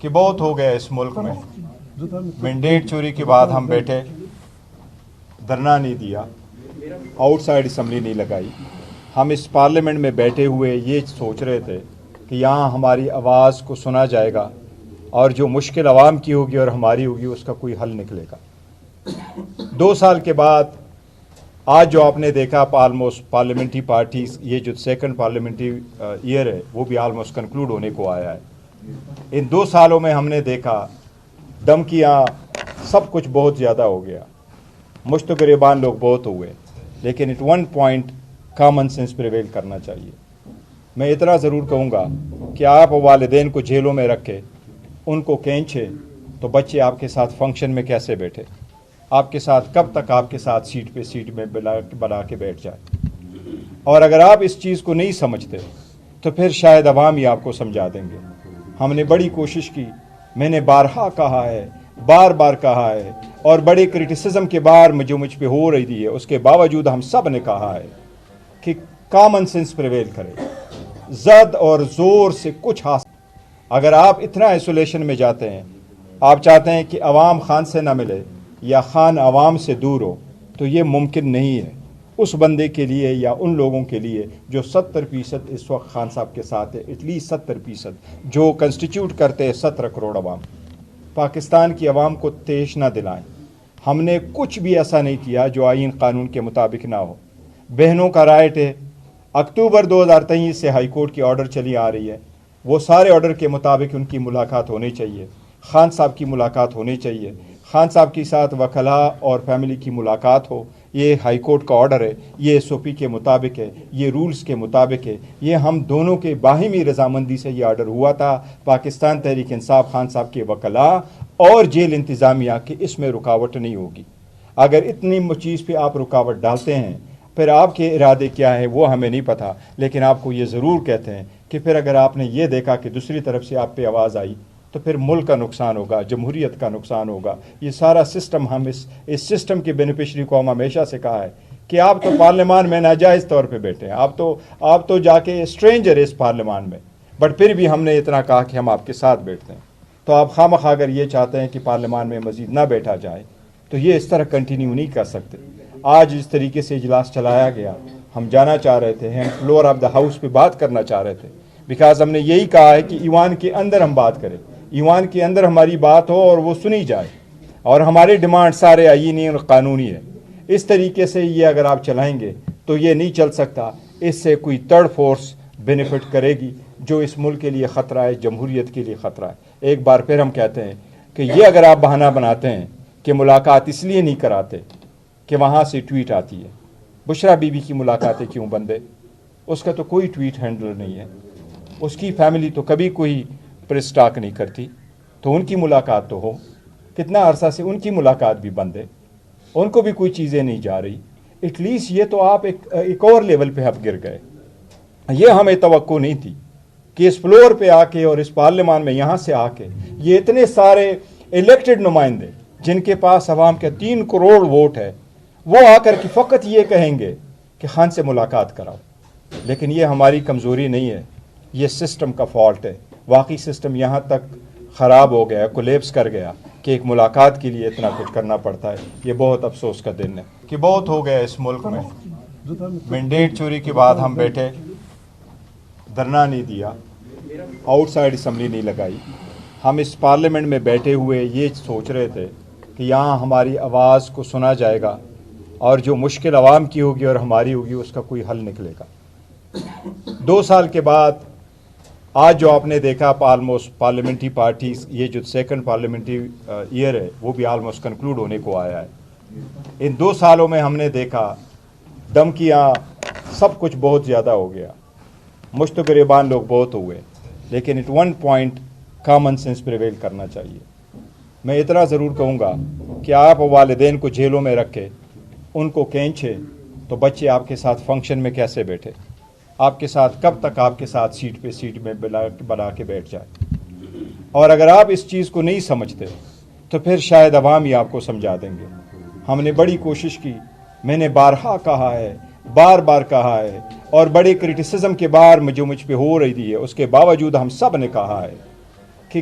کہ بہت ہو گیا اس ملک میں مینڈیٹ چوری کے بعد ہم بیٹھے دھرنا نہیں دیا، آؤٹ سائڈ اسمبلی نہیں لگائی. ہم اس پارلیمنٹ میں بیٹھے ہوئے یہ سوچ رہے تھے کہ یہاں ہماری آواز کو سنا جائے گا اور جو مشکل عوام کی ہوگی اور ہماری ہوگی اس کا کوئی حل نکلے گا. 2 سال کے بعد آج جو آپ نے دیکھا آلموسٹ پارلیمنٹری پارٹیز، یہ جو سیکنڈ پارلیمنٹری ایئر ہے وہ بھی آلموسٹ کنکلوڈ ہونے کو آیا ہے. ان 2 سالوں میں ہم نے دیکھا دھمکیاں سب کچھ بہت زیادہ ہو گیا، مشت و گریبان لوگ بہت ہوئے، لیکن at one point common sense prevail کرنا چاہیے. میں اتنا ضرور کہوں گا کہ آپ والدین کو جیلوں میں رکھے، ان کو کھینچے تو بچے آپ کے ساتھ فنکشن میں کیسے بیٹھے، آپ کے ساتھ کب تک آپ کے ساتھ سیٹ پہ سیٹ میں بنا کے بیٹھ جائے. اور اگر آپ اس چیز کو نہیں سمجھتے تو پھر شاید عوام ہی آپ کو سمجھا دیں گے. ہم نے بڑی کوشش کی، میں نے بارہا کہا ہے، بار بار کہا ہے، اور بڑے کرٹیسزم کے بار جو مجھ پہ ہو رہی تھی ہے اس کے باوجود ہم سب نے کہا ہے کہ کامن سینس پریویل کرے، زد اور زور سے کچھ حاصل. اگر آپ اتنا آئسولیشن میں جاتے ہیں، آپ چاہتے ہیں کہ عوام خان سے نہ ملے یا خان عوام سے دور ہو، تو یہ ممکن نہیں ہے اس بندے کے لیے یا ان لوگوں کے لیے جو 70% اس وقت خان صاحب کے ساتھ ہے، ایٹ لیسٹ 70% جو کنسٹیٹیوٹ کرتے ہیں 17 کروڑ عوام. پاکستان کی عوام کو تیش نہ دلائیں. ہم نے کچھ بھی ایسا نہیں کیا جو آئین قانون کے مطابق نہ ہو. بہنوں کا رائٹ ہے، اکتوبر 2023 سے ہائی کورٹ کی آرڈر چلی آ رہی ہے، وہ سارے آرڈر کے مطابق ان کی ملاقات ہونی چاہیے. خان صاحب کی ملاقات ہونی چاہیے، خان صاحب کے ساتھ وکلاء اور فیملی کی ملاقات ہو. یہ ہائی کورٹ کا آرڈر ہے، یہ ایس او پی کے مطابق ہے، یہ رولز کے مطابق ہے. یہ ہم دونوں کے باہمی رضامندی سے یہ آرڈر ہوا تھا. پاکستان تحریک انصاف، خان صاحب کے وکلاء اور جیل انتظامیہ کہ اس میں رکاوٹ نہیں ہوگی. اگر اتنی چیز پہ آپ رکاوٹ ڈالتے ہیں، پھر آپ کے ارادے کیا ہے وہ ہمیں نہیں پتہ، لیکن آپ کو یہ ضرور کہتے ہیں کہ پھر اگر آپ نے یہ دیکھا کہ دوسری طرف سے آپ پہ آواز آئی تو پھر ملک کا نقصان ہوگا، جمہوریت کا نقصان ہوگا. یہ سارا سسٹم، ہم اس سسٹم کے بینیفیشری کو ہم ہمیشہ سے کہا ہے کہ آپ تو پارلیمان میں ناجائز طور پہ بیٹھے ہیں، آپ تو جا کے اسٹرینجر ہے اس پارلیمان میں، بٹ پھر بھی ہم نے اتنا کہا کہ ہم آپ کے ساتھ بیٹھتے ہیں. تو آپ خواہ اگر یہ چاہتے ہیں کہ پارلیمان میں مزید نہ بیٹھا جائے تو یہ اس طرح کنٹینیو نہیں کر سکتے. آج اس طریقے سے اجلاس چلایا گیا، ہم جانا چاہ رہے تھے، ہم فلور آف دا ہاؤس پہ بات کرنا چاہ رہے تھے، بیکاز ہم نے یہی کہا ہے کہ ایوان کے اندر ہم بات کریں، ایوان کے اندر ہماری بات ہو اور وہ سنی جائے، اور ہمارے ڈیمانڈ سارے آئینی اور قانونی ہے. اس طریقے سے یہ اگر آپ چلائیں گے تو یہ نہیں چل سکتا. اس سے کوئی تھرڈ فورس بینیفٹ کرے گی جو اس ملک کے لیے خطرہ ہے، جمہوریت کے لیے خطرہ ہے. ایک بار پھر ہم کہتے ہیں کہ یہ اگر آپ بہانہ بناتے ہیں کہ ملاقات اس لیے نہیں کراتے کہ وہاں سے ٹویٹ آتی ہے، بشرا بی بی کی ملاقاتیں کیوں بند ہے؟ اس کا تو کوئی ٹویٹ ہینڈلر نہیں ہے، اس کی فیملی تو کبھی کوئی پریس ٹاک نہیں کرتی، تو ان کی ملاقات تو ہو. کتنا عرصہ سے ان کی ملاقات بھی بند ہے، ان کو بھی کوئی چیزیں نہیں جا رہی. ایٹ لیسٹ یہ تو آپ ایک اور لیول پہ آپ گر گئے. یہ ہمیں توقع نہیں تھی کہ اس فلور پہ آ کے اور اس پارلیمان میں یہاں سے آ کے یہ اتنے سارے الیکٹڈ نمائندے جن کے پاس عوام کے 3 کروڑ ووٹ ہے، وہ آ کر کے فقط یہ کہیں گے کہ خان سے ملاقات کراؤ. لیکن یہ ہماری کمزوری نہیں ہے، یہ سسٹم کا فالٹ ہے. واقعی سسٹم یہاں تک خراب ہو گیا، کولیپس کر گیا کہ ایک ملاقات کے لیے اتنا کچھ کرنا پڑتا ہے. یہ بہت افسوس کا دن ہے کہ بہت ہو گیا اس ملک میں مینڈیٹ چوری کے بعد ہم بیٹھے دھرنا نہیں دیا، آؤٹ سائڈ اسمبلی نہیں لگائی. ہم اس پارلیمنٹ میں بیٹھے ہوئے یہ سوچ رہے تھے کہ یہاں ہماری آواز کو سنا جائے گا اور جو مشکل عوام کی ہوگی اور ہماری ہوگی اس کا کوئی حل نکلے گا. 2 سال کے بعد آج جو آپ نے دیکھا آلموسٹ پارلیمنٹری پارٹیز، یہ جو سیکنڈ پارلیمنٹری ایئر ہے وہ بھی آلموسٹ کنکلوڈ ہونے کو آیا ہے. ان 2 سالوں میں ہم نے دیکھا دھمکیاں سب کچھ بہت زیادہ ہو گیا، مشت و گریبان لوگ بہت ہوئے، لیکن at one point common sense prevail کرنا چاہیے. میں اتنا ضرور کہوں گا کہ آپ والدین کو جیلوں میں رکھے، ان کو کھینچے تو بچے آپ کے ساتھ فنکشن میں کیسے بیٹھے، آپ کے ساتھ کب تک آپ کے ساتھ سیٹ پہ سیٹ میں بنا کے بیٹھ جائے. اور اگر آپ اس چیز کو نہیں سمجھتے تو پھر شاید عوام ہی آپ کو سمجھا دیں گے. ہم نے بڑی کوشش کی، میں نے بارہا کہا ہے، بار بار کہا ہے، اور بڑے کرٹیسزم کے بار جو مجھ پہ ہو رہی تھی ہے اس کے باوجود ہم سب نے کہا ہے کہ